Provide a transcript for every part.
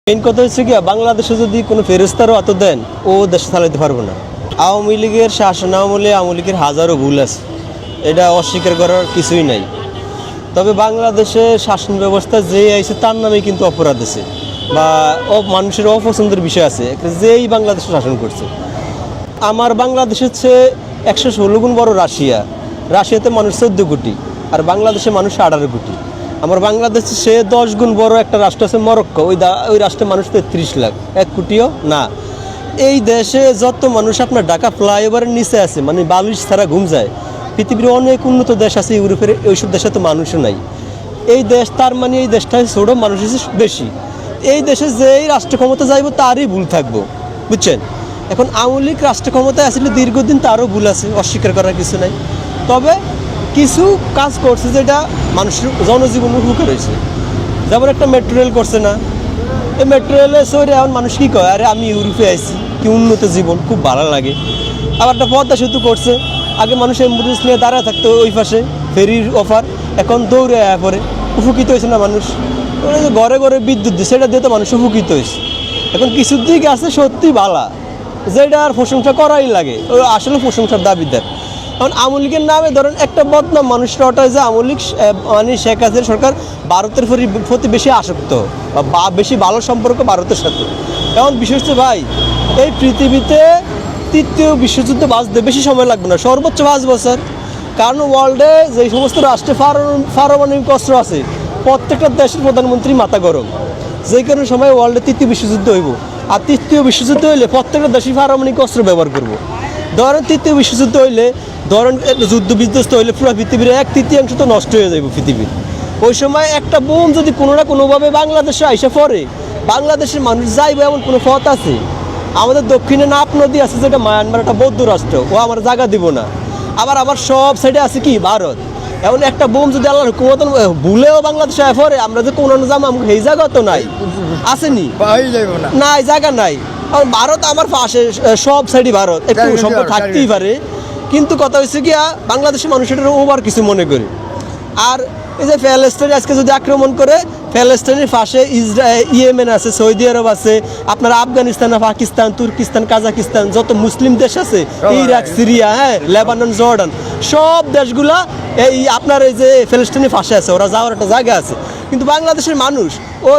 Main কথা হচ্ছে কি, বাংলাদেশে যদি কোনো ফেরেস্তারও অত দেন, ও দেশ চালাতে পারবো না। আওয়ামী লীগের শাসন আমলে আওয়ামী লীগের হাজারো ভুল আছে, এটা অস্বীকার করার কিছুই নাই। তবে বাংলাদেশে শাসন ব্যবস্থা যে আইছে তার নামে কিন্তু অপরাধ আছে বা মানুষের অপছন্দের বিষয় আছে, যেই বাংলাদেশে শাসন করছে। আমার বাংলাদেশের চেয়ে 116 গুণ বড় রাশিয়া। রাশিয়াতে মানুষ 14 কোটি আর বাংলাদেশে মানুষ 18 কোটি। আমার বাংলাদেশে সে 10 গুণ বড় একটা রাষ্ট্র আছে মরক্কো, ওই রাষ্ট্রের মানুষ 33 লাখ, 1 কোটিও না। এই দেশে যত মানুষ আপনার ঢাকা ফ্লাইওভারের নিচে আছে, মানে বালিশ ছাড়া ঘুম যায়। পৃথিবীর অনেক উন্নত দেশ আছে ইউরোপের, ওইসব দেশে তো মানুষও নাই। এই দেশ, তার মানে এই দেশটায় ছোটো, মানুষ বেশি। এই দেশে যেই রাষ্ট্র ক্ষমতা যাইব তারই ভুল থাকবো, বুঝছেন? এখন আওয়ামী লীগ রাষ্ট্র ক্ষমতায় আসলে দীর্ঘদিন, তারও ভুল আছে, অস্বীকার করার কিছু নাই। তবে কিছু কাজ করছে যেটা মানুষের জনজীবন উপকার হয়েছে। যেমন একটা মেট্রো রেল করছে না, এই মেট্রো রেলে সরে এখন মানুষ কী কয়, আরে আমি ইউরোপে আইছি, কি উন্নত জীবন, খুব ভালো লাগে। আবার একটা পদ্মা সেতু করছে, আগে মানুষ অ্যাম্বুলেন্স নিয়ে দাঁড়ায় থাকতো ওই পাশে, ফেরির অফার, এখন দৌড়ে আয়া পরে উপকৃত হয়েছে না মানুষ। ঘরে ঘরে বিদ্যুৎ দিয়ে, সেটা দিয়ে তো মানুষ উপকৃত হয়েছে। এখন কিছু দিক আছে সত্যি ভালো, যেটা আর প্রশংসা করাই লাগে, ওই আসলে প্রশংসার দাবিদার। কারণ আওয়ামী লীগের নামে ধরেন একটা বদনাম মানুষরা ওটায় যে আওয়ামী লীগ মানে শেখ হাসিনার সরকার ভারতের প্রতি বেশি আসক্ত বা বেশি ভালো সম্পর্ক ভারতের সাথে। এখন বিশেষ করে ভাই, এই পৃথিবীতে তৃতীয় বিশ্বযুদ্ধ বাঁচতে বেশি সময় লাগবে না, সর্বোচ্চ 5 বছর। কারণ ওয়ার্ল্ডে যে সমস্ত রাষ্ট্রে পারমাণবিক অস্ত্র আছে, প্রত্যেকটা দেশের প্রধানমন্ত্রী মাথা গরম, যে কোনো সময় ওয়ার্ল্ডে তৃতীয় বিশ্বযুদ্ধ হইব। আর তৃতীয় বিশ্বযুদ্ধ হইলে প্রত্যেকটা দেশই পারমাণবিক অস্ত্র ব্যবহার করবো। ধরেন তৃতীয় বিশ্বযুদ্ধ হইলে, ধরেন যুদ্ধ বিধ্বস্ত হইলে পুরো পৃথিবীর 1/3 তো নষ্ট হয়ে যাবে পৃথিবীর। ওই সময় একটা বোম যদি কোনো না কোনোভাবে বাংলাদেশে আইসা পড়ে, বাংলাদেশের মানুষ যাইবে এমন কোনো পথ আছে? আমাদের দক্ষিণে নাপ নদী আছে, যেটা মায়ানমার, একটা বৌদ্ধ রাষ্ট্র, ও আমার জায়গা দিব না। আবার আমার সব সাইডে আছে কি ভারত। এমন একটা বোম যদি আল্লাহর হুকুমত ভুলেও বাংলাদেশে আয় পড়ে, আমরা যে কোনো জামা এই জায়গা তো নাই, আসেনি, নাই জায়গা নাই। ভারত আমার পাশে, সব সাইডই ভারত, একটু সম্পর্ক থাকতেই পারে। কিন্তু কথা হচ্ছে কি, বাংলাদেশের মানুষ এটার ওভার কিছু মনে করে। আর এই যে প্যালেস্টাইন আজকে যদি আক্রমণ করে, প্যালেস্টাইনের পাশে ইয়েমেন আছে, সৌদি আরব আছে, আপনার আফগানিস্তান, পাকিস্তান, তুর্কিস্তান, কাজাকিস্তান, যত মুসলিম দেশ আছে, ইরাক, সিরিয়া, হ্যাঁ, লেবানন, জর্ডান, সব দেশগুলা এই আপনার এই যে প্যালেস্টাইনের পাশে আছে, ওরা যাওয়ার একটা জায়গা আছে। কিন্তু বাংলাদেশের মানুষ ও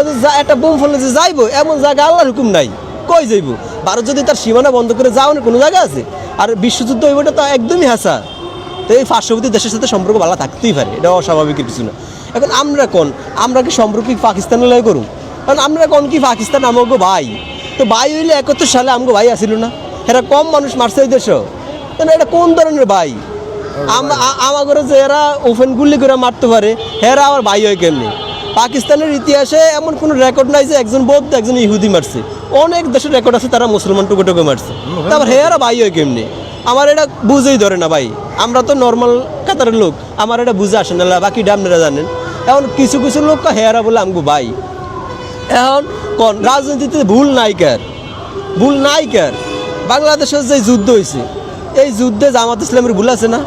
একটা বোম ফেলে যে যাইবো, এমন জায়গা আল্লাহর হুকুম নাই, কই যাইব? ভারত যদি তার সীমানা বন্ধ করে যাওয়ার কোনো জায়গা আছে? আর বিশ্বযুদ্ধ হইবটা তো একদমই হাসা। তো এই পার্শ্ববর্তী দেশের সাথে সম্পর্ক ভালো থাকতেই পারে, এটা অস্বাভাবিক কিছু না। এখন আমরা কি সম্পর্ক পাকিস্তানের লয় করুন? কারণ আমরা কোন কি পাকিস্তান আমাকে ভাই, তো ভাই হইলে 71 সালে আমাকে ভাই আসিল না? এরা কম মানুষ মারছে এই দেশও, তাহলে এটা কোন ধরনের ভাই? আমাকে যে এরা ওপেন গুলি করে মারতে পারে, এরা আবার ভাই হয় কেমনি? পাকিস্তানের ইতিহাসে এমন কোনো রেকর্ড নাই যে একজন বৌদ্ধ একজন ইহুদি মারছে। অনেক দেশের রেকর্ড আছে তারা মুসলমান টুকো মারছে, তারপর হেয়ারা ভাই হয় কেমনি? আমার এটা বুঝেই ধরে না ভাই। আমরা তো নর্মাল কাতারের লোক, আমার এটা বুঝে আসে না, বাকি আপনারা জানেন। এখন কিছু কিছু লোক হেয়ারা বলে আমগো ভাই। এখন কোন রাজনীতিতে ভুল নাই কার? বাংলাদেশের যে যুদ্ধ হয়েছে, এই যুদ্ধে জামাত ইসলামের ভুল আছে না?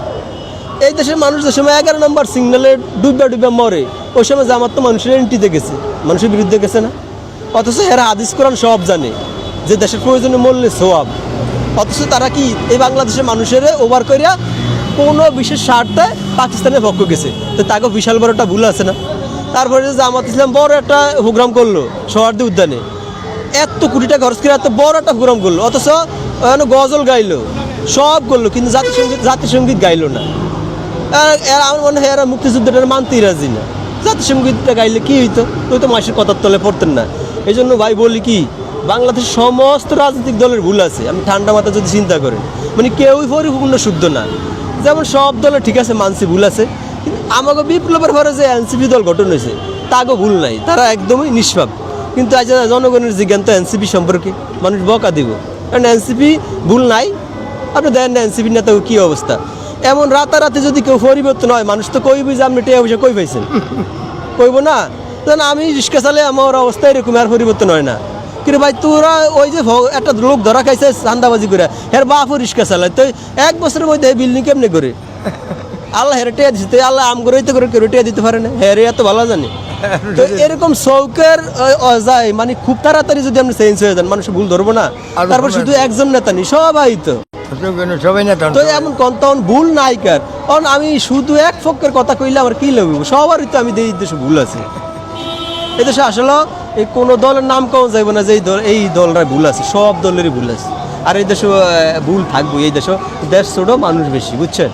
এই দেশের মানুষ যে সময় 11 নম্বর সিগন্যালে ডুবে মরে, ওই সময় জামাত তো মানুষের এন্ট্রিতে গেছে, মানুষের বিরুদ্ধে গেছে না? অথচ এরা হাদিস কোরআন সব জানে যে দেশের প্রয়োজনে মরলে সোয়াব। অথচ তারা কি এই বাংলাদেশের মানুষের ওভার করিয়া কোনো বিশেষ স্বার্থে পাকিস্তানের পক্ষ গেছে, তো তাকে বিশাল বড় একটা ভুল আছে না? তারপরে যে জামাত ইসলাম বড় একটা প্রোগ্রাম করলো সোহরাওয়ার্দী উদ্যানে, এত কোটি টাকা খরচ করে এত বড় একটা প্রোগ্রাম করলো, অথচ গজল গাইলো, সব করলো, কিন্তু জাতিসঙ্গীত গাইলো না। আমার মনে হয় এরা মুক্তিযুদ্ধটা মানতেই রাজি না। জাতিসঙ্গীতটা গাইলে কি হইতো? ওই তো মাসের কথার তলে পড়তেন না। এই জন্য ভাই বলি কি, বাংলাদেশের সমস্ত রাজনৈতিক দলের ভুল আছে। আমি ঠান্ডা মাথা যদি চিন্তা করেন, মানে কেউই পরিপূর্ণ শুদ্ধ না। যেমন সব দলে ঠিক আছে, মানসি ভুল আছে, কিন্তু আমাকে বিপ্লবের পরে যে এনসিপি দল গঠন হয়েছে তাকেও ভুল নাই, তারা একদমই নিষ্পাপ। কিন্তু আজ জনগণের জিজ্ঞান তো এনসিপি সম্পর্কে মানুষ বকা দিব, কারণ এনসিপি ভুল নাই। আপনি দেখেন না এনসিপির নেতা কী অবস্থা। এমন রাতারাতি যদি কেউ পরিবর্তন হয়, মানুষ তো কইবই যে আপনি টেয়া পয়সা কই পাইছেন, কইব না? কারণ আমি রিক্সা চালে আমার অবস্থা এরকম, আর পরিবর্তন হয় না। কিন্তু ভাই তোরা ওই যে একটা লোক ধরা খাইছে চান্দাবাজি করে, হের বাপও রিক্সা চালায়, তো 1 বছরের মধ্যে বিল্ডিং কেমনে করে? আল্লাহ হেরে টেয়া দিচ্ছে, আল্লাহ আম করে করে কেউ টেয়া দিতে পারে না, হেরে এত ভালো জানে। তো এরকম চৌকের যায় মানে খুব তাড়াতাড়ি যদি আপনি চেঞ্জ হয়ে যান মানুষ ভুল ধরবো না। তারপর শুধু একজন নেতা নেই, সবাই তো সবাই নেতা তো এমন তখন ভুল নাই কার। কারণ আমি শুধু এক পক্ষের কথা কইলে আমার কি লাগবে, সবারই তো আমি এই দেশে ভুল আছে। এই দেশে আসলে এই কোনো দলের নাম কম যাইব না যে এই দলরা ভুল আছে, সব দলেরই ভুল আছে। আর এই দেশে ভুল থাকবো, এই দেশে দেশ ছোট মানুষ বেশি, বুঝছেন।